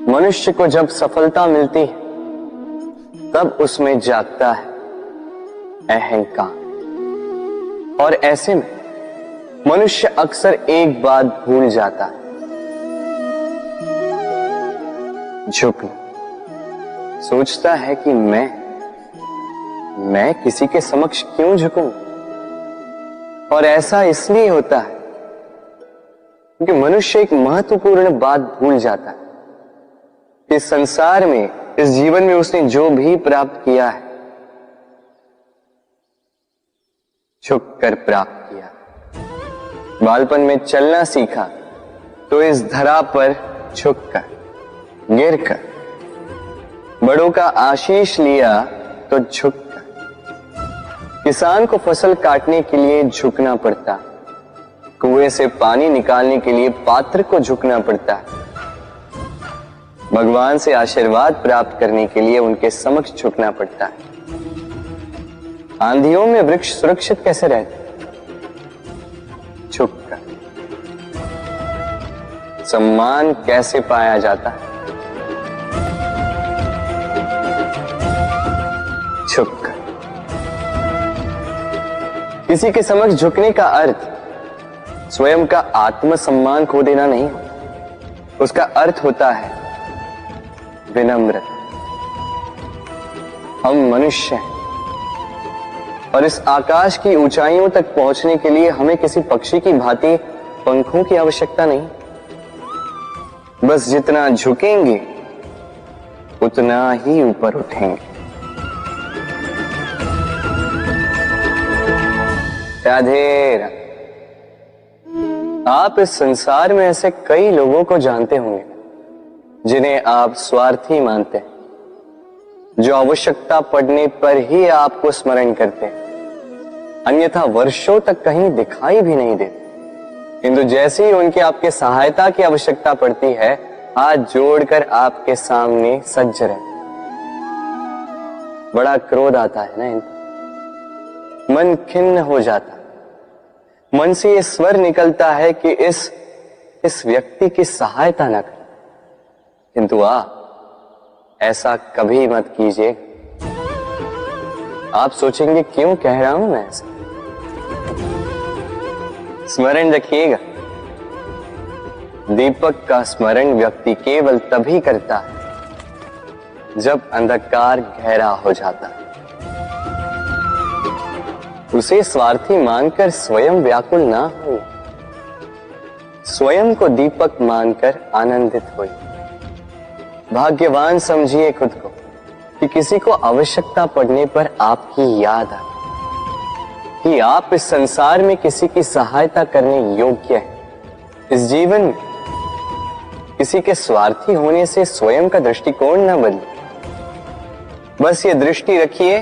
मनुष्य को जब सफलता मिलती है तब उसमें जागता है अहंकार, और ऐसे में मनुष्य अक्सर एक बात भूल जाता है, झुकना। सोचता है कि मैं किसी के समक्ष क्यों झुकूं? और ऐसा इसलिए होता है क्योंकि मनुष्य एक महत्वपूर्ण बात भूल जाता है कि संसार में, इस जीवन में उसने जो भी प्राप्त किया है झुक कर प्राप्त किया। बालपन में चलना सीखा तो इस धरा पर झुककर, गिरकर। बड़ों का आशीष लिया तो झुककर। किसान को फसल काटने के लिए झुकना पड़ता, कुएं से पानी निकालने के लिए पात्र को झुकना पड़ता है। भगवान से आशीर्वाद प्राप्त करने के लिए उनके समक्ष झुकना पड़ता है। आंधियों में वृक्ष सुरक्षित कैसे रहते? झुककर। सम्मान कैसे पाया जाता है? झुककर। किसी के समक्ष झुकने का अर्थ स्वयं का आत्मसम्मान खो देना नहीं, उसका अर्थ होता है विनम्रता। हम मनुष्य हैं और इस आकाश की ऊंचाइयों तक पहुंचने के लिए हमें किसी पक्षी की भांति पंखों की आवश्यकता नहीं। बस जितना झुकेंगे उतना ही ऊपर उठेंगे। राधे राधे। आप इस संसार में ऐसे कई लोगों को जानते होंगे जिन्हें आप स्वार्थी मानते हैं, जो आवश्यकता पड़ने पर ही आपको स्मरण करते हैं, अन्यथा वर्षों तक कहीं दिखाई भी नहीं देते, किंतु जैसे ही उनकी आपके सहायता की आवश्यकता पड़ती है हाथ जोड़कर आपके सामने सज्ज रहते। बड़ा क्रोध आता है ना इनको, मन खिन्न हो जाता है, मन से ये स्वर निकलता है कि इस व्यक्ति की सहायता न करें, किंतु ऐसा कभी मत कीजिए। आप सोचेंगे क्यों कह रहा हूं मैं ऐसा? स्मरण रखिएगा, दीपक का स्मरण व्यक्ति केवल तभी करता है जब अंधकार गहरा हो जाता है। उसे स्वार्थी मानकर स्वयं व्याकुल ना हो, स्वयं को दीपक मानकर आनंदित हो। भाग्यवान समझिए खुद को कि किसी को आवश्यकता पड़ने पर आपकी याद आए, कि आप इस संसार में किसी की सहायता करने योग्य हैं। इस जीवन में किसी के स्वार्थी होने से स्वयं का दृष्टिकोण न बदले। बस ये दृष्टि रखिए,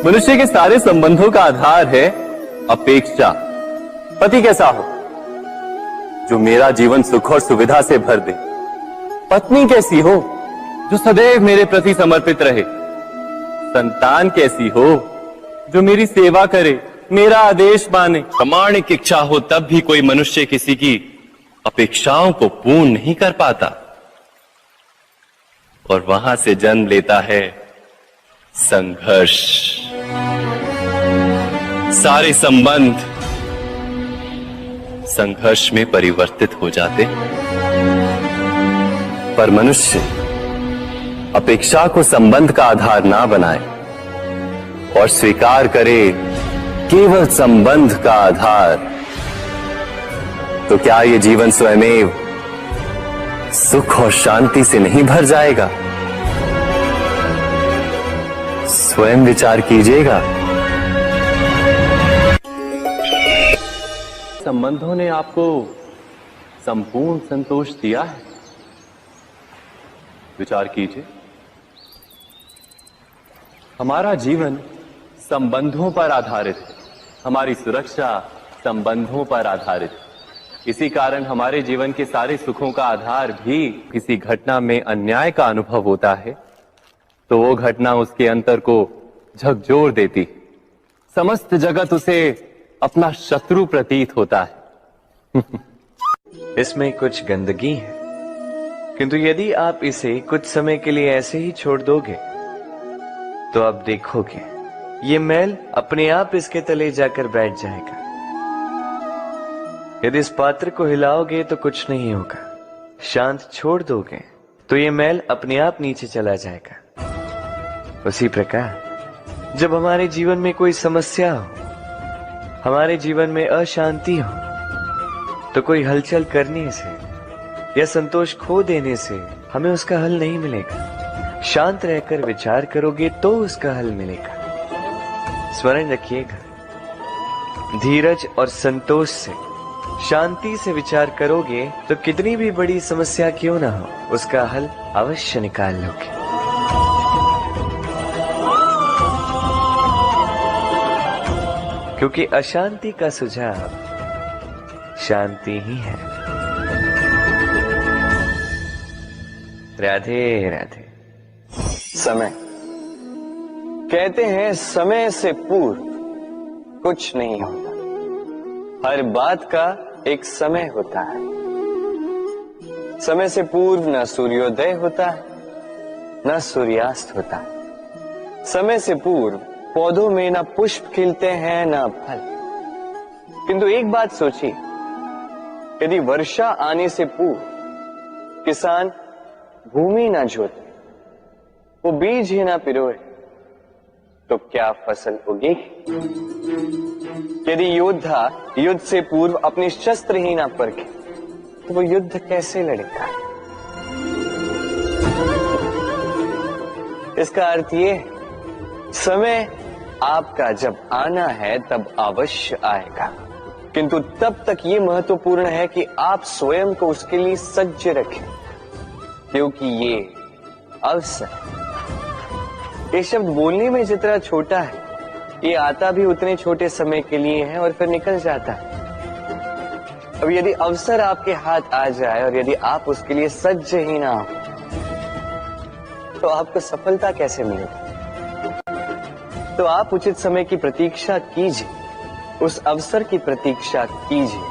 मनुष्य के सारे संबंधों का आधार है अपेक्षा। पति कैसा हो जो मेरा जीवन सुख और सुविधा से भर दे, पत्नी कैसी हो जो सदैव मेरे प्रति समर्पित रहे, संतान कैसी हो जो मेरी सेवा करे, मेरा आदेश माने। प्रामाणिक इच्छा हो तब भी कोई मनुष्य किसी की अपेक्षाओं को पूर्ण नहीं कर पाता, और वहां से जन्म लेता है संघर्ष। सारे संबंध संघर्ष में परिवर्तित हो जाते, पर मनुष्य अपेक्षा को संबंध का आधार ना बनाए और स्वीकार करे केवल संबंध का आधार, तो क्या ये जीवन स्वयमेव सुख और शांति से नहीं भर जाएगा? स्वयं विचार कीजिएगा। संबंधों ने आपको संपूर्ण संतोष दिया है? विचार कीजिए। हमारा जीवन संबंधों पर आधारित है, हमारी सुरक्षा संबंधों पर आधारित है। इसी कारण हमारे जीवन के सारे सुखों का आधार भी किसी घटना में अन्याय का अनुभव होता है तो वो घटना उसके अंतर को झकझोर देती, समस्त जगत उसे अपना शत्रु प्रतीत होता है। इसमें कुछ गंदगी है, किंतु यदि आप इसे कुछ समय के लिए ऐसे ही छोड़ दोगे तो आप देखोगे ये मैल अपने आप इसके तले जाकर बैठ जाएगा। यदि इस पात्र को हिलाओगे तो कुछ नहीं होगा, शांत छोड़ दोगे तो ये मैल अपने आप नीचे चला जाएगा। उसी प्रकार जब हमारे जीवन में कोई समस्या हो, हमारे जीवन में अशांति हो, तो कोई हलचल करने से या संतोष खो देने से हमें उसका हल नहीं मिलेगा। शांत रहकर विचार करोगे तो उसका हल मिलेगा। स्मरण रखिएगा, धीरज और संतोष से, शांति से विचार करोगे तो कितनी भी बड़ी समस्या क्यों ना हो, उसका हल अवश्य निकाल लोगे। क्योंकि अशांति का सुझाव शांति ही है। राधे राधे। समय, कहते हैं समय से पूर्व कुछ नहीं होता। हर बात का एक समय होता है। समय से पूर्व न सूर्योदय होता है, न सूर्यास्त होता है। समय से पूर्व पौधों में न पुष्प खिलते हैं न फल। किंतु एक बात सोचिए, यदि वर्षा आने से पूर्व किसान भूमि ना जोते, वो बीज ही ना पिरोए, तो क्या फसल उगेगी? यदि योद्धा युद्ध से पूर्व अपने शस्त्र ही ना परखे, तो वो युद्ध कैसे लड़ेगा? इसका अर्थ ये, समय आपका जब आना है तब अवश्य आएगा, किंतु तब तक ये महत्वपूर्ण है कि आप स्वयं को उसके लिए सज्ज रखें, क्योंकि ये अवसर, ये शब्द बोलने में जितना छोटा है, ये आता भी उतने छोटे समय के लिए है और फिर निकल जाता है। अब यदि अवसर आपके हाथ आ जाए और यदि आप उसके लिए सज्ज ही ना हो, तो आपको सफलता कैसे मिलेगी? तो आप उचित समय की प्रतीक्षा कीजिए, उस अवसर की प्रतीक्षा कीजिए,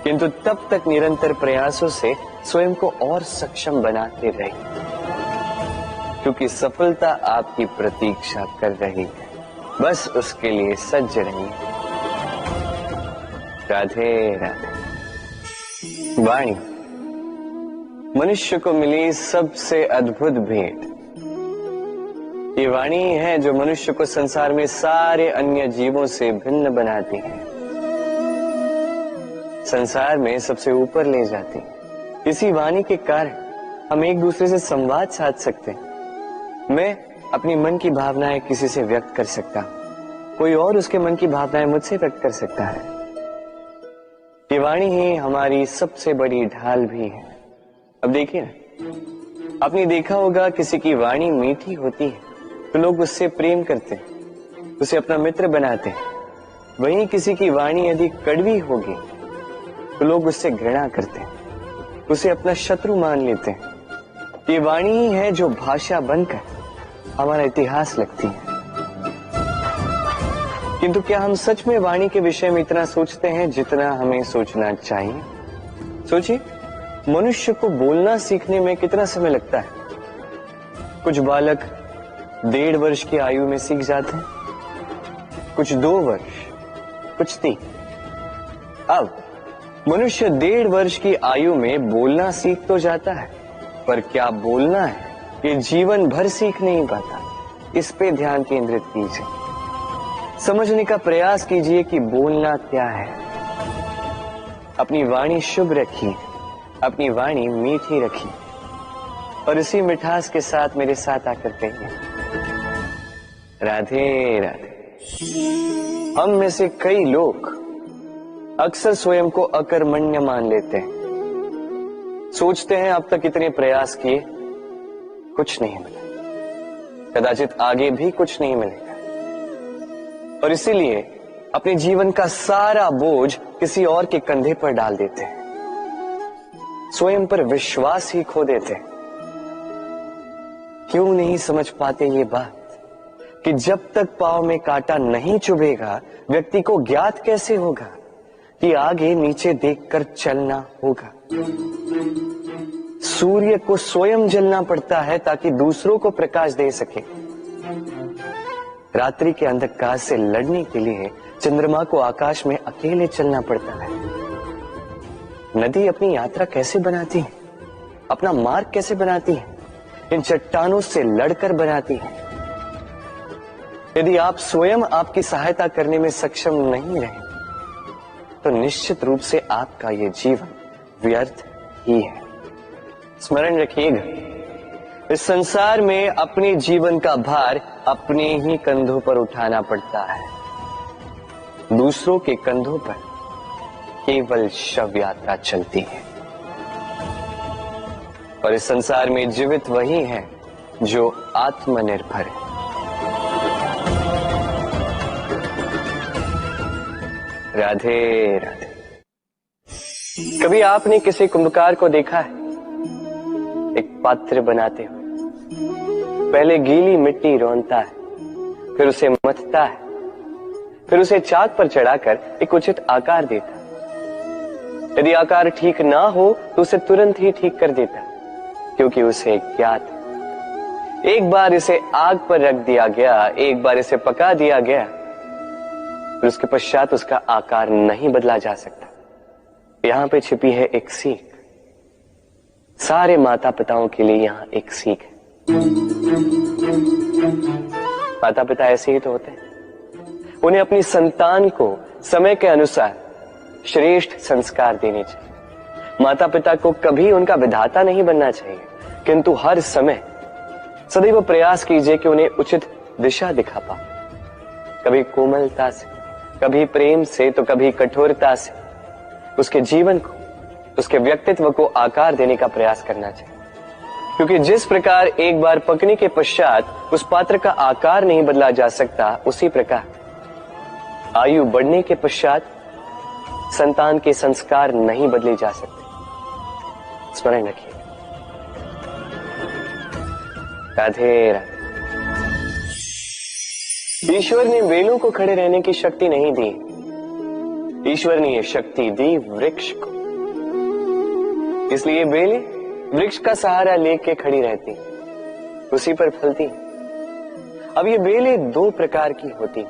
किंतु तब तक निरंतर प्रयासों से स्वयं को और सक्षम बनाते रहिए, क्योंकि सफलता आपकी प्रतीक्षा कर रही है। बस उसके लिए सज्ज रहिए। राधे राधे। वाणी मनुष्य को मिली सबसे अद्भुत भेंट। ये वाणी है जो मनुष्य को संसार में सारे अन्य जीवों से भिन्न बनाती है, संसार में सबसे ऊपर ले जाती है। इसी वाणी के कारण हम एक दूसरे से संवाद साध सकते हैं। मैं अपनी मन की भावनाएं किसी से व्यक्त कर सकता हूं, कोई और उसके मन की भावनाएं मुझसे व्यक्त कर सकता है। ये वाणी ही हमारी सबसे बड़ी ढाल भी है। अब देखिए ना, आपने देखा होगा किसी की वाणी मीठी होती है तो लोग उससे प्रेम करते हैं, उसे अपना मित्र बनाते हैं। वहीं किसी की वाणी यदि कड़वी होगी तो लोग उससे घृणा करते हैं, उसे अपना शत्रु मान लेते हैं। ये वाणी ही है जो भाषा बनकर हमारा इतिहास लिखती है। किंतु क्या हम सच में वाणी के विषय में इतना सोचते हैं जितना हमें सोचना चाहिए? सोचिए, मनुष्य को बोलना सीखने में कितना समय लगता है। कुछ बालक 1.5 वर्ष की आयु में सीख जाते हैं, कुछ 2 वर्ष, कुछ 3। अब मनुष्य 1.5 वर्ष की आयु में बोलना सीख तो जाता है, पर क्या बोलना है ये जीवन भर सीख नहीं पाता। इस पे ध्यान केंद्रित कीजिए, समझने का प्रयास कीजिए कि बोलना क्या है। अपनी वाणी शुभ रखिए, अपनी वाणी मीठी रखिए, और इसी मिठास के साथ मेरे साथ आकर कहिए, राधे राधे। हम में से कई लोग अक्सर स्वयं को अकर्मण्य मान लेते हैं, सोचते हैं अब तक इतने प्रयास किए, कुछ नहीं मिला, कदाचित आगे भी कुछ नहीं मिलेगा, और इसीलिए अपने जीवन का सारा बोझ किसी और के कंधे पर डाल देते हैं, स्वयं पर विश्वास ही खो देते हैं। क्यों नहीं समझ पाते ये बात कि जब तक पांव में कांटा नहीं चुभेगा व्यक्ति को ज्ञात कैसे होगा कि आगे नीचे देखकर चलना होगा। सूर्य को स्वयं जलना पड़ता है ताकि दूसरों को प्रकाश दे सके। रात्रि के अंधकार से लड़ने के लिए चंद्रमा को आकाश में अकेले चलना पड़ता है। नदी अपनी यात्रा कैसे बनाती है, अपना मार्ग कैसे बनाती है? इन चट्टानों से लड़कर बनाती है। यदि आप स्वयं आपकी सहायता करने में सक्षम नहीं रहे तो निश्चित रूप से आपका यह जीवन व्यर्थ ही है। स्मरण रखिएगा, इस संसार में अपने जीवन का भार अपने ही कंधों पर उठाना पड़ता है। दूसरों के कंधों पर केवल शव यात्रा चलती है। और इस संसार में जीवित वही है जो आत्मनिर्भर है। राधे राधे। कभी आपने किसी कुंभकार को देखा है? एक पात्र बनाते हुए पहले गीली मिट्टी रौंदता है, फिर उसे मथता है, फिर उसे चाक पर चढ़ाकर एक उचित आकार देता है। यदि आकार ठीक ना हो तो उसे तुरंत ही ठीक कर देता है, क्योंकि उसे ज्ञात है। एक बार इसे आग पर रख दिया गया, एक बार इसे पका दिया गया, फिर उसके पश्चात उसका आकार नहीं बदला जा सकता। यहां पे छिपी है एक सीख। सारे माता पिताओं के लिए यहां एक सीख है। माता पिता ऐसे ही तो होते हैं। उन्हें अपनी संतान को समय के अनुसार श्रेष्ठ संस्कार देने चाहिए। माता पिता को कभी उनका विधाता नहीं बनना चाहिए, किंतु हर समय सदैव प्रयास कीजिए कि उन्हें उचित दिशा दिखा पाओ। कभी कोमलता से, कभी प्रेम से, तो कभी कठोरता से उसके जीवन को, उसके व्यक्तित्व को आकार देने का प्रयास करना चाहिए। क्योंकि जिस प्रकार एक बार पकने के पश्चात उस पात्र का आकार नहीं बदला जा सकता, उसी प्रकार आयु बढ़ने के पश्चात संतान के संस्कार नहीं बदले जा सकते। स्मरण रखिए। राधे राधे। ईश्वर ने बेलों को खड़े रहने की शक्ति नहीं दी, ईश्वर ने यह शक्ति दी वृक्ष को। इसलिए बेलें वृक्ष का सहारा लेके खड़ी रहती, उसी पर फलती। अब ये बेलें दो प्रकार की होती।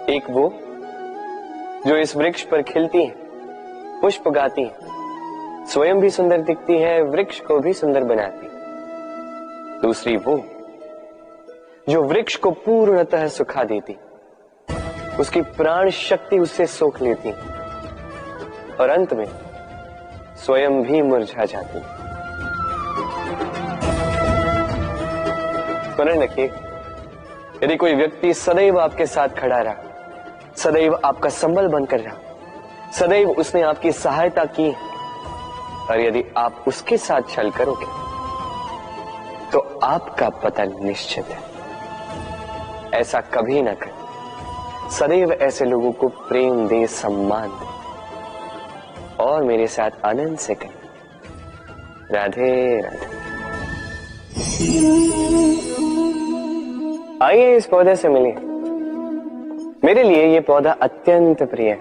एक वो जो इस वृक्ष पर खिलती है, पुष्प गाती है, स्वयं भी सुंदर दिखती है, वृक्ष को भी सुंदर बनाती। दूसरी वो जो वृक्ष को पूर्णतः सुखा देती, उसकी प्राण शक्ति उससे सोख लेती और अंत में स्वयं भी मुरझा जाती। स्मरण रखिए, यदि कोई व्यक्ति सदैव आपके साथ खड़ा रहा, सदैव आपका संबल बनकर रहा, सदैव उसने आपकी सहायता की, और यदि आप उसके साथ छल करोगे तो आपका पतन निश्चित है। ऐसा कभी ना करें। सदैव ऐसे लोगों को प्रेम दे, सम्मान दे और मेरे साथ आनंद से कहें राधे राधे। आइए इस पौधे से मिलिए। मेरे लिए ये पौधा अत्यंत प्रिय है।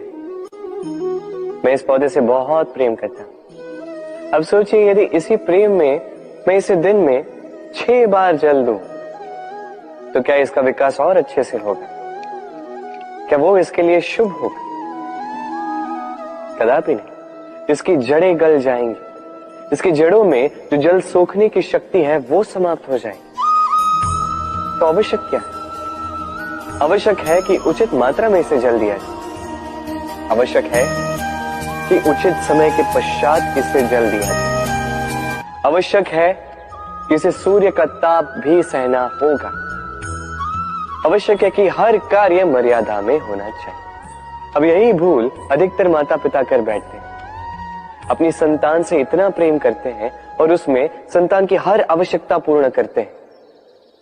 मैं इस पौधे से बहुत प्रेम करता हूं। अब सोचिए, यदि इसी प्रेम में मैं इसे दिन में 6 बार जल दूं तो क्या इसका विकास और अच्छे से होगा? क्या वो इसके लिए शुभ होगा? कदापि नहीं। इसकी जड़ें गल जाएंगी, इसकी जड़ों में जो जल सोखने की शक्ति है वो समाप्त हो जाएगी। तो आवश्यक क्या है? आवश्यक है कि उचित मात्रा में इसे जल दिया जाए। आवश्यक है कि उचित समय के पश्चात इसे जल दिया जाए। आवश्यक है कि इसे सूर्य का ताप भी सहना होगा। आवश्यक है कि हर कार्य मर्यादा में होना चाहिए। अब यही भूल अधिकतर माता पिता कर बैठते हैं। अपनी संतान से इतना प्रेम करते हैं और उसमें संतान की हर आवश्यकता पूर्ण करते हैं,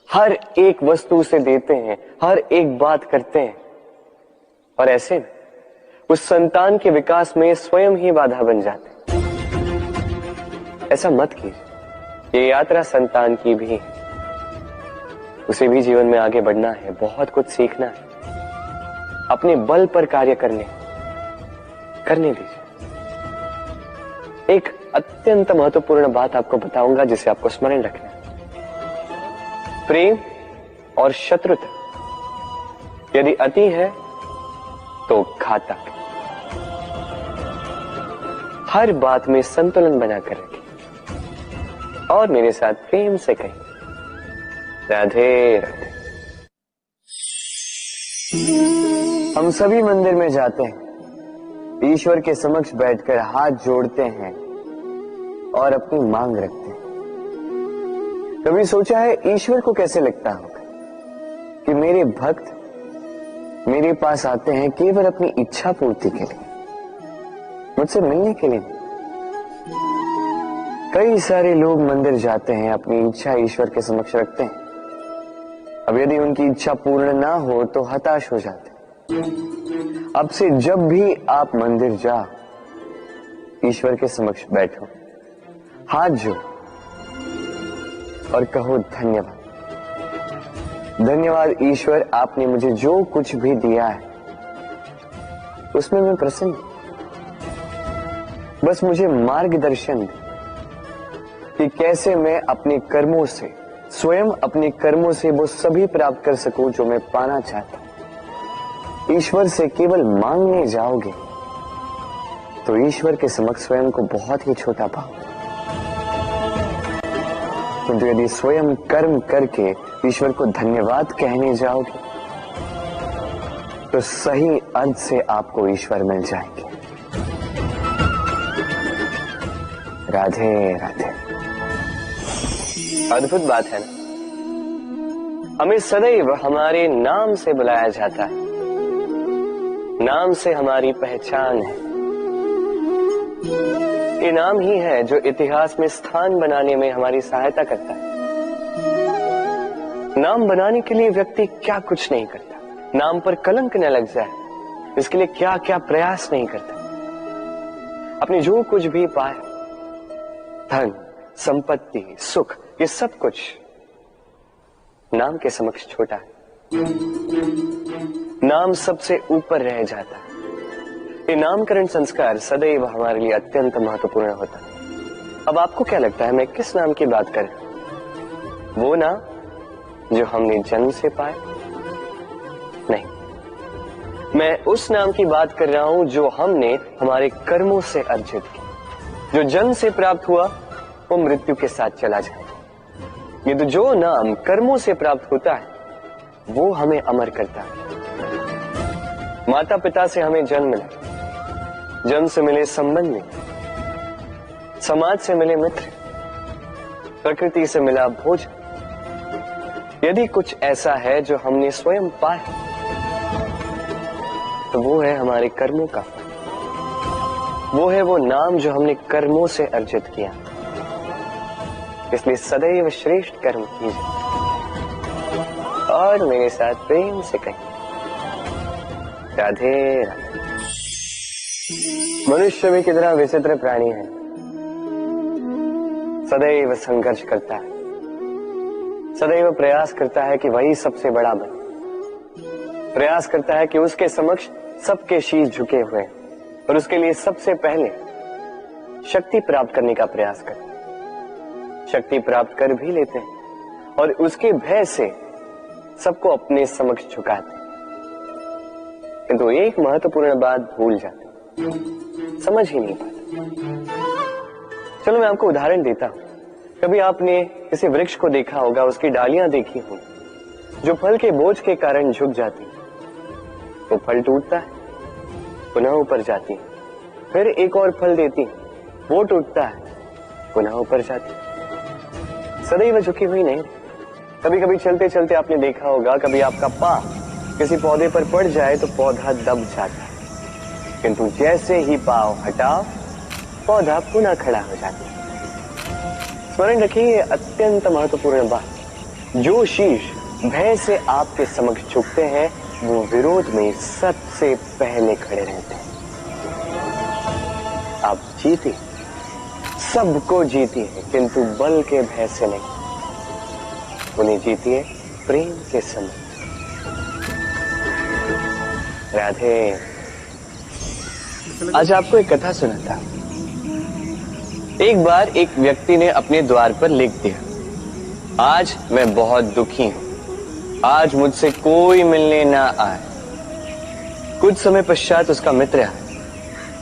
हर एक वस्तु उसे देते हैं, हर एक बात करते हैं, और ऐसे में उस संतान के विकास में स्वयं ही बाधा बन जाते हैं। ऐसा मत कीजिए। ये यात्रा संतान की भी है। उसे भी जीवन में आगे बढ़ना है, बहुत कुछ सीखना है, अपने बल पर कार्य करने, करने दीजिए। एक अत्यंत महत्वपूर्ण बात आपको बताऊंगा जिसे आपको स्मरण रखना है। प्रेम और शत्रुता यदि अति है तो घातक। हर बात में संतुलन बनाकर रखिए और मेरे साथ प्रेम से कहिए, राधे राधे। हम सभी मंदिर में जाते हैं, ईश्वर के समक्ष बैठकर हाथ जोड़ते हैं और अपनी मांग रखते हैं। कभी सोचा है ईश्वर को कैसे लगता होगा कि मेरे भक्त मेरे पास आते हैं केवल अपनी इच्छा पूर्ति के लिए, मुझसे मिलने के लिए। कई सारे लोग मंदिर जाते हैं, अपनी इच्छा ईश्वर के समक्ष रखते हैं। अब यदि उनकी इच्छा पूर्ण ना हो तो हताश हो जाते हैं। अब से जब भी आप मंदिर जाओ, ईश्वर के समक्ष बैठो, हाथ जोड़ो और कहो धन्यवाद। धन्यवाद ईश्वर, आपने मुझे जो कुछ भी दिया है उसमें मैं प्रसन्न हूं। बस मुझे मार्गदर्शन दे कि कैसे मैं अपने कर्मों से, स्वयं अपने कर्मों से वो सभी प्राप्त कर सकूं जो मैं पाना चाहता हूं। ईश्वर से केवल मांगने जाओगे तो ईश्वर के समक्ष स्वयं को बहुत ही छोटा पाओगे, किंतु यदि स्वयं कर्म करके ईश्वर को धन्यवाद कहने जाओगे तो सही अर्थ से आपको ईश्वर मिल जाएंगे। राधे राधे। अद्भुत बात है ना, हमें सदैव हमारे नाम से बुलाया जाता है, नाम से हमारी पहचान है। ये नाम ही है जो इतिहास में स्थान बनाने में हमारी सहायता करता है। नाम बनाने के लिए व्यक्ति क्या कुछ नहीं करता, नाम पर कलंक न लग जाए इसके लिए क्या क्या प्रयास नहीं करता। अपने जो कुछ भी पाए, धन, संपत्ति, सुख, ये सब कुछ नाम के समक्ष छोटा है। नाम सबसे ऊपर रह जाता है। ये नामकरण संस्कार सदैव हमारे लिए अत्यंत महत्वपूर्ण होता है। अब आपको क्या लगता है मैं किस नाम की बात कर रहा हूं? वो नाम जो हमने जन्म से पाया? नहीं, मैं उस नाम की बात कर रहा हूं जो हमने हमारे कर्मों से अर्जित किया। जो जन्म से प्राप्त हुआ वो मृत्यु के साथ चला जाए। ये तो जो नाम कर्मों से प्राप्त होता है वो हमें अमर करता है। माता पिता से हमें जन्म मिला, जन्म से मिले संबंधी, समाज से मिले मित्र, प्रकृति से मिला भोजन। यदि कुछ ऐसा है जो हमने स्वयं पाया तो वो है हमारे कर्मों का फल। वो है वो नाम जो हमने कर्मों से अर्जित किया। इसलिए सदैव श्रेष्ठ कर्म कीजिए और मेरे साथ प्रेम से कहिए, राधे राधे। मनुष्य भी कितना विचित्र प्राणी है, सदैव संघर्ष करता है, सदैव प्रयास करता है कि वही सबसे बड़ा बने, प्रयास करता है कि उसके समक्ष सबके शीश झुके हुए हैं और उसके लिए सबसे पहले शक्ति प्राप्त करने का प्रयास करते हैं। शक्ति प्राप्त कर भी लेते हैं और उसके भय से सबको अपने समक्ष झुकाते हैं, किंतु एक महत्वपूर्ण बात भूल जाते हैं, समझ ही नहीं पाते। चलो मैं आपको उदाहरण देता हूं। कभी आपने किसी वृक्ष को देखा होगा, उसकी डालियां देखी होंगी जो फल के बोझ के कारण झुक जाती है। वो फल टूटता है, पुनः ऊपर जाती है, फिर एक और फल देती है, वो टूटता है, पुनः ऊपर जाती है, सदैव झुकी हुई नहीं। कभी कभी चलते चलते आपने देखा होगा, कभी आपका पांव किसी पौधे पर पड़ जाए तो पौधा दब जाता है, किंतु जैसे ही पांव हटाओ पौधा पुनः खड़ा हो जाता है। स्मरण रखिए अत्यंत महत्वपूर्ण बात, जो शीश भय से आपके समक्ष झुकते हैं वो विरोध में सबसे पहले खड़े रहते हैं। आप जीते, सबको जीती है, किंतु बल के भय से नहीं, उन्हें जीती है प्रेम के समय। राधे। आज आपको एक कथा सुनाता हूं। एक बार एक व्यक्ति ने अपने द्वार पर लिख दिया, आज मैं बहुत दुखी हूं, आज मुझसे कोई मिलने ना आए। कुछ समय पश्चात उसका मित्र आया,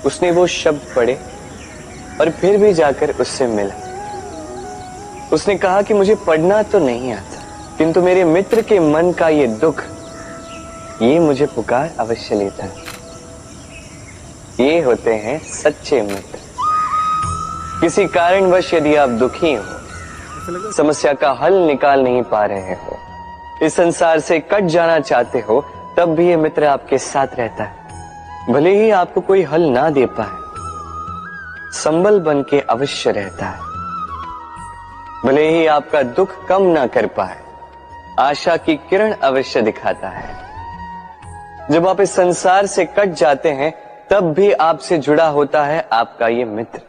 उसने वो शब्द पढ़े और फिर भी जाकर उससे मिला। उसने कहा कि मुझे पढ़ना तो नहीं आता, किंतु मेरे मित्र के मन का ये दुख, ये मुझे पुकार अवश्य लेता है। ये होते हैं सच्चे मित्र। किसी कारणवश यदि आप दुखी हो, समस्या का हल निकाल नहीं पा रहे हो, इस संसार से कट जाना चाहते हो, तब भी ये मित्र आपके साथ रहता है। भले ही आपको कोई हल ना दे पाए, संबल बन के अवश्य रहता है। भले ही आपका दुख कम ना कर पाए, आशा की किरण अवश्य दिखाता है। जब आप इस संसार से कट जाते हैं, तब भी आपसे जुड़ा होता है आपका ये मित्र,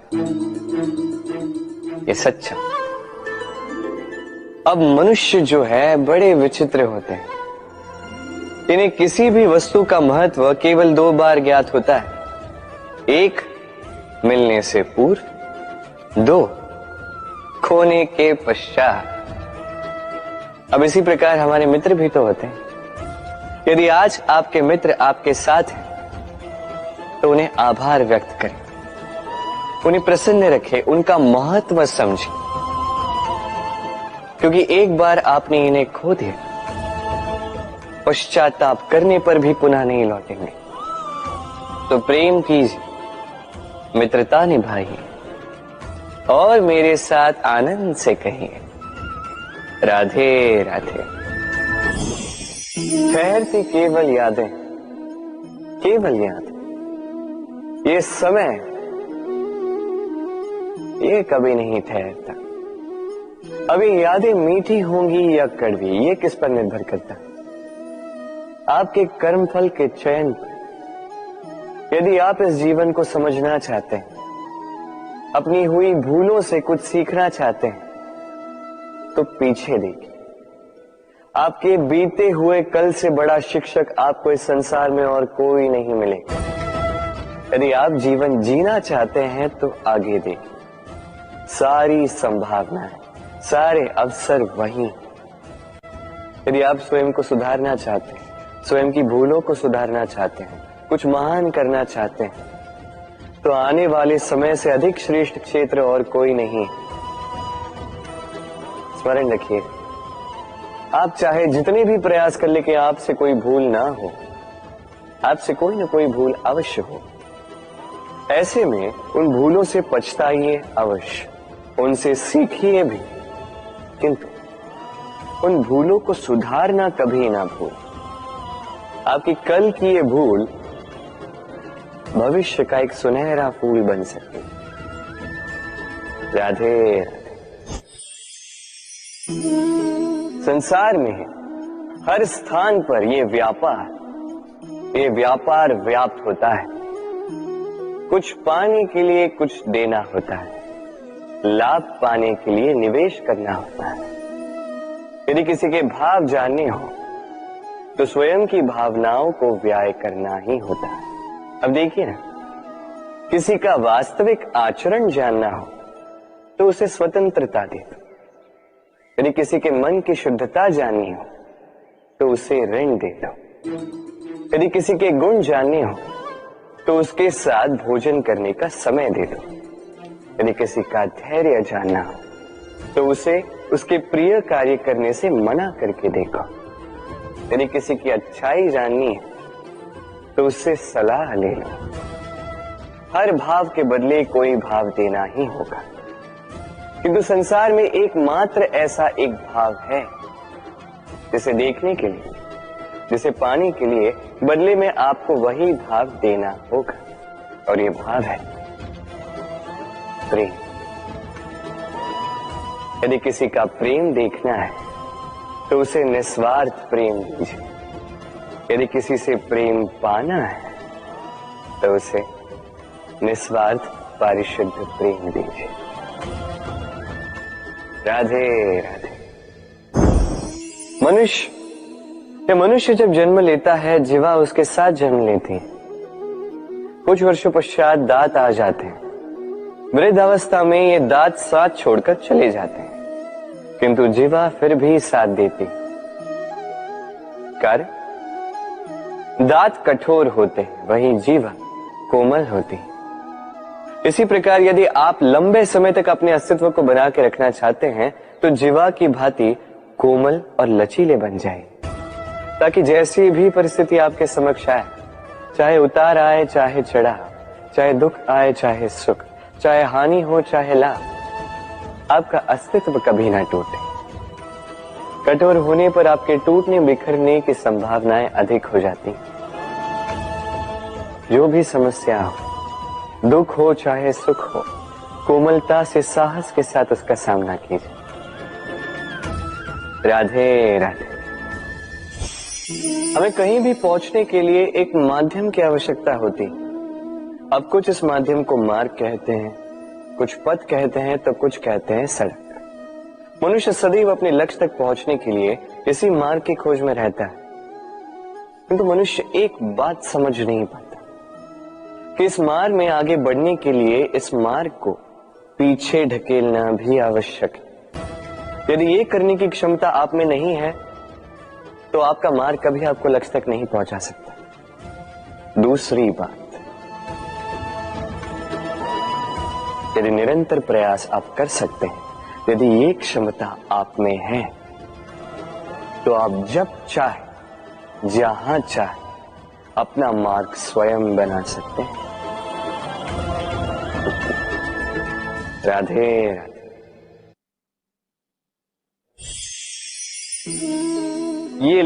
ये सच्चा। अब मनुष्य जो है बड़े विचित्र होते हैं। इन्हें किसी भी वस्तु का महत्व केवल 2 बार ज्ञात होता है। 1 मिलने से पूर्व, 2 खोने के पश्चात। अब इसी प्रकार हमारे मित्र भी तो होते हैं। यदि आज आपके मित्र आपके साथ हैं, तो उन्हें आभार व्यक्त करें, उन्हें प्रसन्न रखें, उनका महत्व समझें, क्योंकि एक बार आपने इन्हें खो दिया, पश्चाताप करने पर भी पुनः नहीं लौटेंगे। तो प्रेम कीजिए, मित्रता निभाइए और मेरे साथ आनंद से कहिए, राधे राधे। ठहरती केवल यादें, केवल यादें। ये समय, ये कभी नहीं ठहरता। अभी यादें मीठी होंगी या कड़वी, ये किस पर निर्भर करता है? आपके कर्मफल के चयन पर। यदि आप इस जीवन को समझना चाहते हैं, अपनी हुई भूलों से कुछ सीखना चाहते हैं, तो पीछे देखिए। आपके बीते हुए कल से बड़ा शिक्षक आपको इस संसार में और कोई नहीं मिलेगा। यदि आप जीवन जीना चाहते हैं, तो आगे देखिए। सारी संभावनाएं, सारे अवसर वहीं। यदि आप स्वयं को सुधारना चाहते हैं, स्वयं की भूलों को सुधारना चाहते हैं, कुछ महान करना चाहते हैं, तो आने वाले समय से अधिक श्रेष्ठ क्षेत्र और कोई नहीं। स्मरण रखिए, आप चाहे जितने भी प्रयास कर ले कि आपसे कोई भूल ना हो, आपसे कोई ना कोई भूल अवश्य हो। ऐसे में उन भूलों से पछताइए अवश्य, उनसे सीखिए भी, किंतु उन भूलों को सुधारना कभी ना भूल। आपकी कल की ये भूल भविष्य का एक सुनहरा फूल बन सकती है। राधे राधे। संसार में हर स्थान पर ये व्यापार व्याप्त होता है। कुछ पाने के लिए कुछ देना होता है, लाभ पाने के लिए निवेश करना होता है। यदि किसी के भाव जानने हो, तो स्वयं की भावनाओं को व्याय करना ही होता है। अब देखिए ना, किसी का वास्तविक आचरण जानना हो, तो उसे स्वतंत्रता दे दो। यदि किसी के मन की शुद्धता जाननी हो, तो उसे ऋण दे दो। यदि किसी के गुण जानने हो, तो उसके साथ भोजन करने का समय दे दो। यदि किसी का धैर्य जानना हो, तो उसे उसके प्रिय कार्य करने से मना करके देखो। यदि किसी की अच्छाई जाननी है, तो उससे सलाह ले लो। हर भाव के बदले कोई भाव देना ही होगा, किंतु संसार में एकमात्र ऐसा एक भाव है, जिसे देखने के लिए, जिसे पाने के लिए बदले में आपको वही भाव देना होगा, और ये भाव है प्रेम। यदि किसी का प्रेम देखना है, तो उसे निस्वार्थ प्रेम दीजिए। यदि किसी से प्रेम पाना है, तो उसे निस्वार्थ पारिशुद्ध प्रेम दीजिए। राधे राधे। मनुष्य जब जन्म लेता है, जीवा उसके साथ जन्म लेती है। कुछ वर्षों पश्चात दांत आ जाते हैं। वृद्धावस्था में ये दांत साथ छोड़कर चले जाते हैं, किंतु जीवा फिर भी साथ देती। कारण दांत कठोर होते हैं, वहीं जीवा कोमल होती है। इसी प्रकार यदि आप लंबे समय तक अपने अस्तित्व को बना के रखना चाहते हैं तो जीवा की भांति कोमल और लचीले बन जाए, ताकि जैसी भी परिस्थिति आपके समक्ष आए, चाहे उतार आए चाहे चढ़ाव, चाहे दुख आए चाहे सुख, चाहे हानि हो चाहे लाभ, आपका अस्तित्व कभी ना टूटे। कठोर होने पर आपके टूटने बिखरने की संभावनाएं अधिक हो जाती। जो भी समस्या हो, दुख हो चाहे सुख हो, कोमलता से साहस के साथ उसका सामना कीजिए। राधे राधे। हमें कहीं भी पहुंचने के लिए एक माध्यम की आवश्यकता होती। अब कुछ इस माध्यम को मार्ग कहते हैं, कुछ पथ कहते हैं, तो कुछ कहते हैं सड़क। मनुष्य सदैव अपने लक्ष्य तक पहुंचने के लिए इसी मार्ग की खोज में रहता है, किंतु मनुष्य एक बात समझ नहीं पाता कि इस मार्ग में आगे बढ़ने के लिए इस मार्ग को पीछे ढकेलना भी आवश्यक है। यदि ये करने की क्षमता आप में नहीं है तो आपका मार्ग कभी आपको लक्ष्य तक नहीं पहुंचा सकता। दूसरी बात, यदि निरंतर प्रयास आप कर सकते हैं, यदि ये क्षमता आप में है, तो आप जब चाहे जहां चाहे अपना मार्ग स्वयं बना सकते हैं। राधे राधे। ये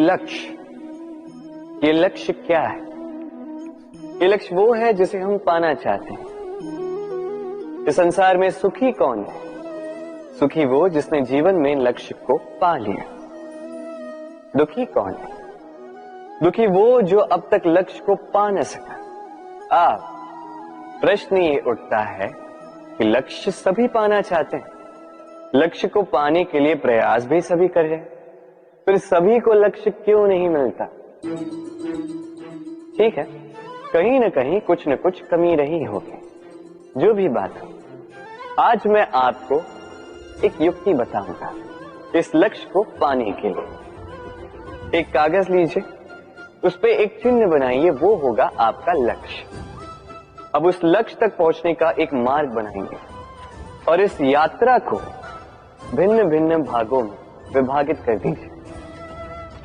लक्ष्य क्या है? ये लक्ष्य वो है जिसे हम पाना चाहते हैं। इस संसार में सुखी कौन है? सुखी वो जिसने जीवन में लक्ष्य को पा लिया। दुखी कौन है? दुखी वो जो अब तक लक्ष्य को पा न सका। अब प्रश्न ये उठता है कि लक्ष्य सभी पाना चाहते हैं, लक्ष्य को पाने के लिए प्रयास भी सभी कर रहे हैं, फिर सभी को लक्ष्य क्यों नहीं मिलता? ठीक है, कहीं न कहीं कुछ न कुछ कमी रही होगी। जो भी बात हो, आज मैं आपको एक युक्ति बताऊंगा इस लक्ष्य को पाने के लिए। एक कागज लीजिए, उस पे एक चिन्ह बनाइए, वो होगा आपका लक्ष्य। अब उस लक्ष्य तक पहुंचने का एक मार्ग बनाएंगे और इस यात्रा को भिन्न भिन्न भागों में विभाजित कर दीजिए।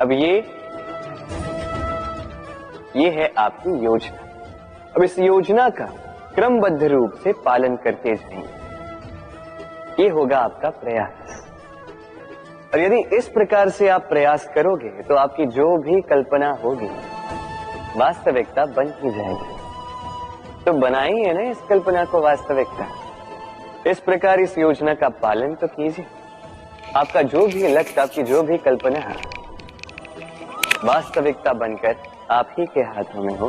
अब ये है आपकी योजना। अब इस योजना का क्रमबद्ध रूप से पालन करते जाएंगे, ये होगा आपका प्रयास। और यदि इस प्रकार से आप प्रयास करोगे तो आपकी जो भी कल्पना होगी वास्तविकता बन ही जाएगी। तो बनाइए ना इस कल्पना को वास्तविकता। इस प्रकार इस योजना का पालन तो कीजिए। आपका जो भी लक्ष्य, आपकी जो भी कल्पना है, वास्तविकता बनकर आप ही के हाथों में हो।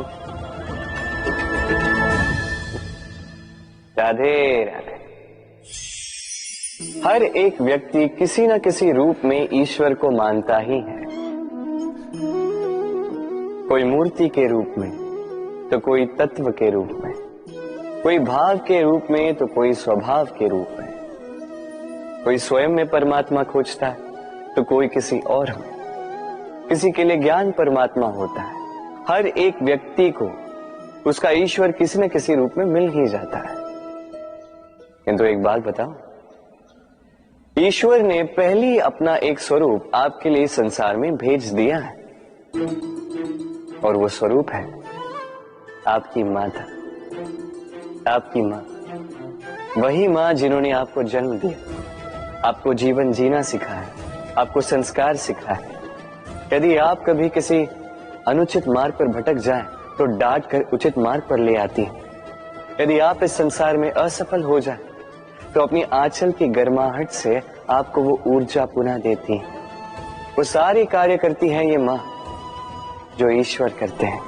राधे राधे। हर एक व्यक्ति किसी न किसी रूप में ईश्वर को मानता ही है। कोई मूर्ति के रूप में, तो कोई तत्व के रूप में, कोई भाव के रूप में, तो कोई स्वभाव के रूप में। कोई स्वयं में परमात्मा खोजता है, तो कोई किसी और में। किसी के लिए ज्ञान परमात्मा होता है। हर एक व्यक्ति को उसका ईश्वर किसी न किसी रूप में मिल ही जाता है। किंतु एक बात बताओ, ईश्वर ने पहली अपना एक स्वरूप आपके लिए संसार में भेज दिया है, और वो स्वरूप है आपकी माता, आपकी मां। वही मां जिन्होंने आपको जन्म दिया, आपको जीवन जीना सिखाया, आपको संस्कार सिखाया। यदि आप कभी किसी अनुचित मार्ग पर भटक जाएं, तो डांट कर उचित मार्ग पर ले आती है। यदि आप इस संसार में असफल हो जाएं, तो अपनी आंचल की गर्माहट से आपको वो ऊर्जा पुनः देती है। वो सारी कार्य करती है ये मां जो ईश्वर करते हैं।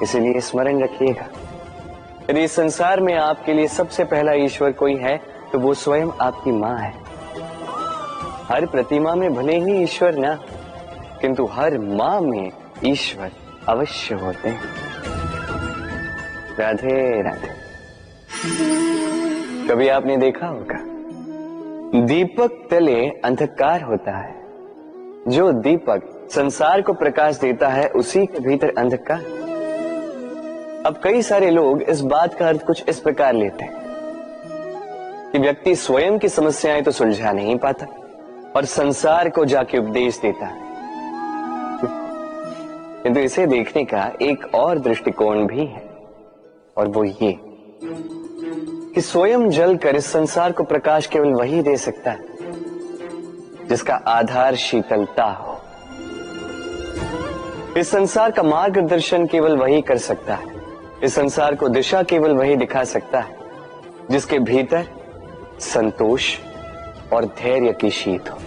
इसीलिए स्मरण रखिएगा, यदि इस संसार में आपके लिए सबसे पहला ईश्वर कोई है तो वो स्वयं आपकी मां है। हर प्रतिमा में भले ही ईश्वर ना, किंतु हर मां में ईश्वर अवश्य होते हैं। राधे राधे। कभी आपने देखा होगा, दीपक तले अंधकार होता है, जो दीपक संसार को प्रकाश देता है उसी के भीतर अंधकार। अब कई सारे लोग इस बात का अर्थ कुछ इस प्रकार लेते हैं कि व्यक्ति स्वयं की समस्याएं तो सुलझा नहीं पाता और संसार को जाके उपदेश देता है, किंतु इसे देखने का एक और दृष्टिकोण भी है, और वो ये कि स्वयं जलकर इस संसार को प्रकाश केवल वही दे सकता है जिसका आधार शीतलता हो। इस संसार का मार्गदर्शन केवल वही कर सकता है, इस संसार को दिशा केवल वही दिखा सकता है जिसके भीतर संतोष और धैर्य की शीत हो।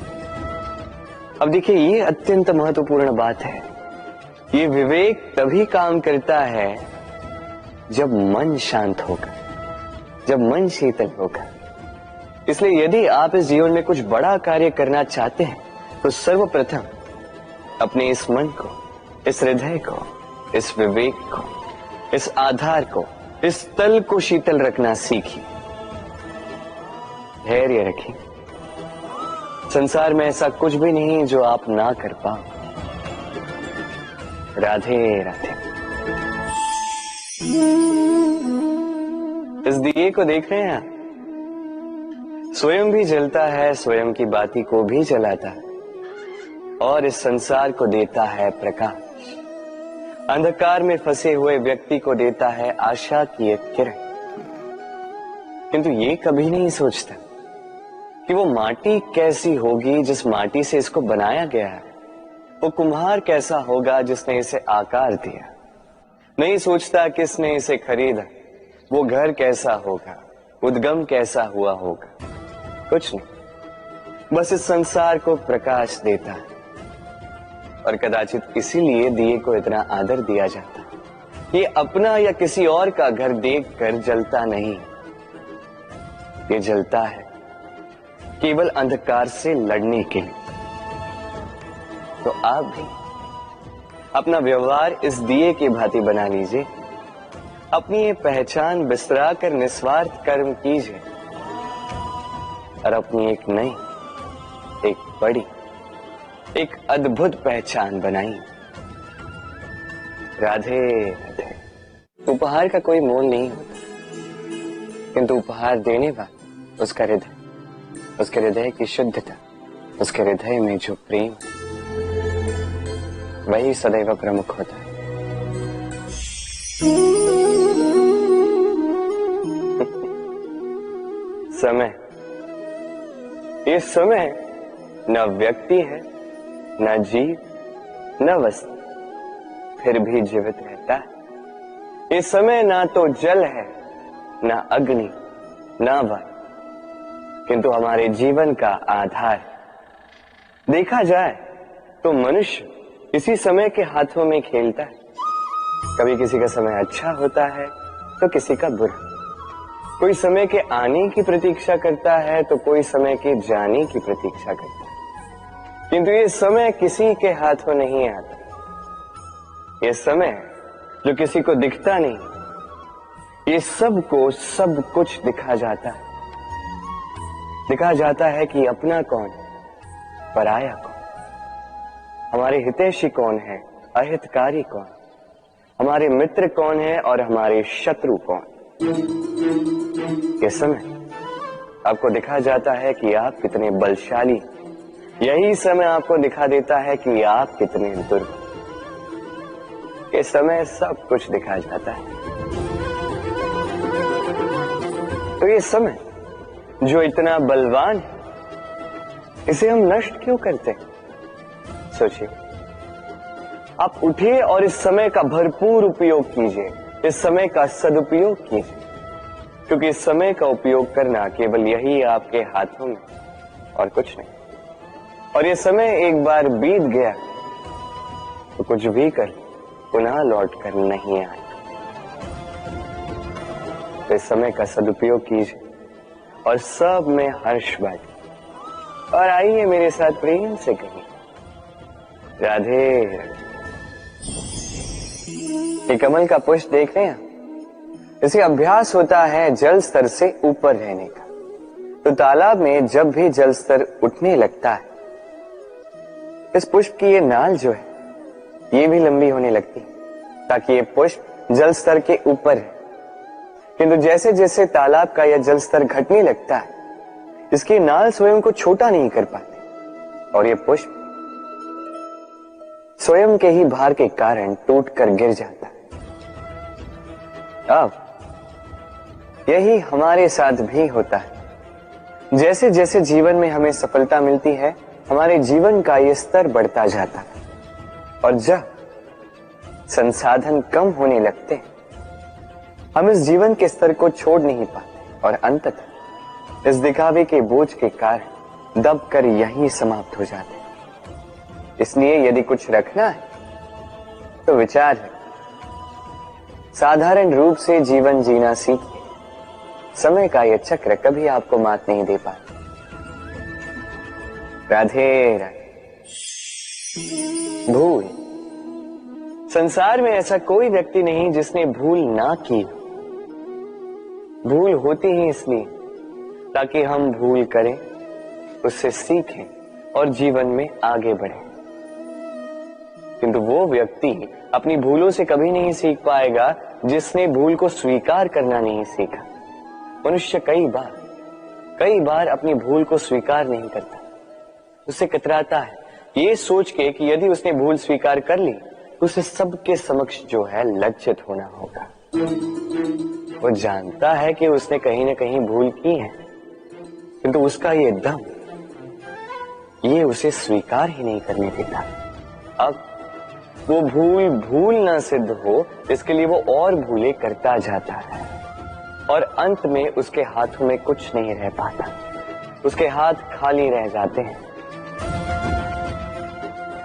अब देखिए, ये अत्यंत महत्वपूर्ण बात है। ये विवेक तभी काम करता है जब मन शांत होगा, जब मन शीतल होगा। इसलिए यदि आप इस जीवन में कुछ बड़ा कार्य करना चाहते हैं तो सर्वप्रथम अपने इस मन को, इस हृदय को, इस विवेक को, इस आधार को, इस तल को शीतल रखना सीखिए, धैर्य रखिए। संसार में ऐसा कुछ भी नहीं जो आप ना कर पाओ। राधे राधे। इस दिए को देख रहे हैं आप? स्वयं भी जलता है, स्वयं की बाती को भी जलाता है और इस संसार को देता है प्रकाश। अंधकार में फंसे हुए व्यक्ति को देता है आशा की एक किरण। किंतु ये कभी नहीं सोचता कि वो माटी कैसी होगी जिस माटी से इसको बनाया गया है, वो कुम्हार कैसा होगा जिसने इसे आकार दिया। नहीं सोचता किसने इसे खरीदा, वो घर कैसा होगा, उद्गम कैसा हुआ होगा, कुछ नहीं। बस इस संसार को प्रकाश देता है और कदाचित इसीलिए दिए को इतना आदर दिया जाता है। ये अपना या किसी और का घर देखकर जलता नहीं, ये जलता है केवल अंधकार से लड़ने के लिए। तो आप भी अपना व्यवहार इस दिए की भांति बना लीजिए, अपनी ये पहचान बिसरा कर निस्वार्थ कर्म कीजिए और अपनी एक नई, एक बड़ी, एक अद्भुत पहचान बनाइए। राधे राधे। उपहार का कोई मोल नहीं होता, किंतु उपहार देने वाला उसका हृदय, उसके हृदय की शुद्धता, उसके हृदय में जो प्रेम, वही सदैव प्रमुख होता है। समय, ये समय न व्यक्ति है, न जीव, न वस्तु, फिर भी जीवित रहता है। ये समय ना तो जल है, न अग्नि, न वायु, किंतु हमारे जीवन का आधार। देखा जाए तो मनुष्य इसी समय के हाथों में खेलता है। कभी किसी का समय अच्छा होता है तो किसी का बुरा, कोई समय के आने की प्रतीक्षा करता है तो कोई समय के जाने की प्रतीक्षा करता है, किंतु ये समय किसी के हाथों नहीं आता। ये समय जो किसी को दिखता नहीं, ये सबको सब कुछ दिखा जाता है। दिखा जाता है कि अपना कौन, पराया कौन, हमारे हितैषी कौन है, अहितकारी कौन, हमारे मित्र कौन है और हमारे शत्रु कौन। ये समय आपको दिखा जाता है कि आप कितने बलशाली, यही समय आपको दिखा देता है कि आप कितने दुर्बल। ये समय सब कुछ दिखा जाता है। तो ये समय जो इतना बलवान है, इसे हम नष्ट क्यों करते हैं? सोचिए, आप उठिए और इस समय का भरपूर उपयोग कीजिए, इस समय का सदुपयोग कीजिए, क्योंकि इस समय का उपयोग करना केवल यही आपके हाथों में, और कुछ नहीं। और ये समय एक बार बीत गया तो कुछ भी कर पुनः लौट कर नहीं आए। तो इस समय का सदुपयोग कीजिए और सब में हर्ष बांटिए। और आइए मेरे साथ प्रेम से कहिए, राधे राधे। ये कमल का पुष्प देख रहे हैं, इसे अभ्यास होता है जल स्तर से ऊपर रहने का। तो तालाब में जब भी जल स्तर उठने लगता है, इस पुष्प की ये नाल जो है ये भी लंबी होने लगती है ताकि ये पुष्प जल स्तर के ऊपर है। किंतु जैसे जैसे तालाब का यह जल स्तर घटने लगता है, इसकी नाल स्वयं को छोटा नहीं कर पाती और ये पुष्प स्वयं के ही भार के कारण टूटकर गिर जाता है। अब यही हमारे साथ भी होता है। जैसे जैसे जीवन में हमें सफलता मिलती है, हमारे जीवन का ये स्तर बढ़ता जाता है और जब संसाधन कम होने लगते हैं, हम इस जीवन के स्तर को छोड़ नहीं पाते और अंततः इस दिखावे के बोझ के कारण दबकर यहीं समाप्त हो जाते हैं। इसलिए यदि कुछ रखना है तो विचार है, साधारण रूप से जीवन जीना सीखिए। समय का यह चक्र कभी आपको मात नहीं दे पाता। राधे राधे। भूल। संसार में ऐसा कोई व्यक्ति नहीं जिसने भूल ना की। भूल होती ही इसलिए ताकि हम भूल करें, उससे सीखें और जीवन में आगे बढ़ें। किंतु वो व्यक्ति अपनी भूलों से कभी नहीं सीख पाएगा जिसने भूल को स्वीकार करना नहीं सीखा। मनुष्य कई बार अपनी भूल को स्वीकार नहीं करता, उससे कतराता है ये सोच के कि यदि उसने भूल स्वीकार कर ली तो उसे सबके समक्ष जो है लज्जित होना होगा। वो जानता है कि उसने कहीं ना कहीं भूल की है, किंतु उसका ये दम ये उसे स्वीकार ही नहीं करने देता। अब वो भूल ना सिद्ध हो, इसके लिए वो और भूलें करता जाता है और अंत में उसके हाथों में कुछ नहीं रह पाता, उसके हाथ खाली रह जाते हैं।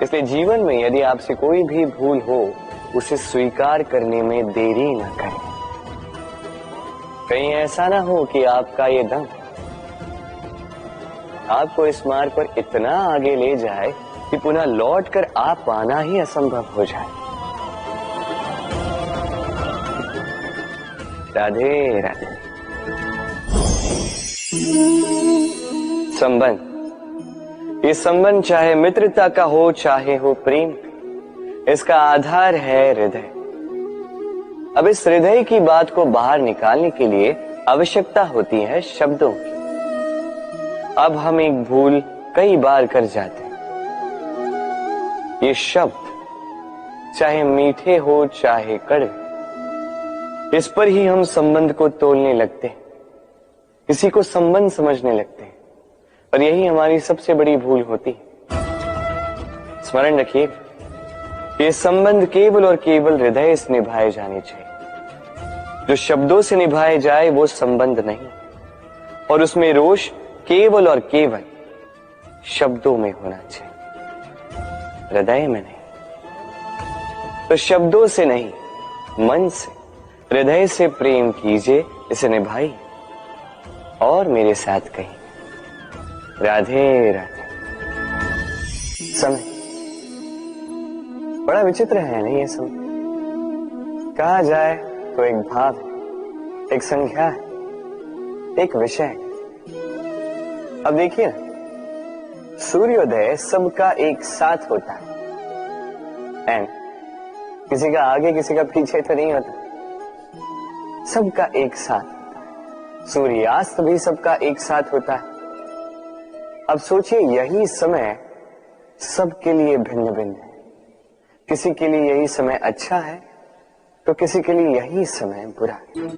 इसलिए जीवन में यदि आपसे कोई भी भूल हो, उसे स्वीकार करने में देरी ना करें। कहीं ऐसा ना हो कि आपका ये दम आपको इस मार्ग पर इतना आगे ले जाए कि पुनः लौटकर आ पाना ही असंभव हो जाए। राधे राधे। संबंध। ये संबंध चाहे मित्रता का हो चाहे हो प्रेम, इसका आधार है हृदय। अब इस हृदय की बात को बाहर निकालने के लिए आवश्यकता होती है शब्दों की। अब हम एक भूल कई बार कर जाते हैं। ये शब्द चाहे मीठे हो चाहे कड़वे, इस पर ही हम संबंध को तोलने लगते हैं, किसी को संबंध समझने लगते हैं और यही हमारी सबसे बड़ी भूल होती है। स्मरण रखिए, ये संबंध केवल और केवल हृदय से निभाए जाने चाहिए। जो शब्दों से निभाए जाए वो संबंध नहीं, और उसमें रोष केवल और केवल शब्दों में होना चाहिए, हृदय में नहीं। तो शब्दों से नहीं, मन से, हृदय से प्रेम कीजिए, इसे निभाइए और मेरे साथ कहिए राधे राधे। समय बड़ा विचित्र है नहीं? ये समय कहा जाए तो एक भाव है, एक संख्या है, एक विषय है। अब देखिए ना, सूर्योदय सबका एक साथ होता है एंड किसी का आगे किसी का पीछे तो नहीं होता, सबका एक साथ होता है। सूर्यास्त भी सबका एक साथ होता है। अब सोचिए, यही समय सबके लिए भिन्न भिन्न है। किसी के लिए यही समय अच्छा है तो किसी के लिए यही समय बुरा है।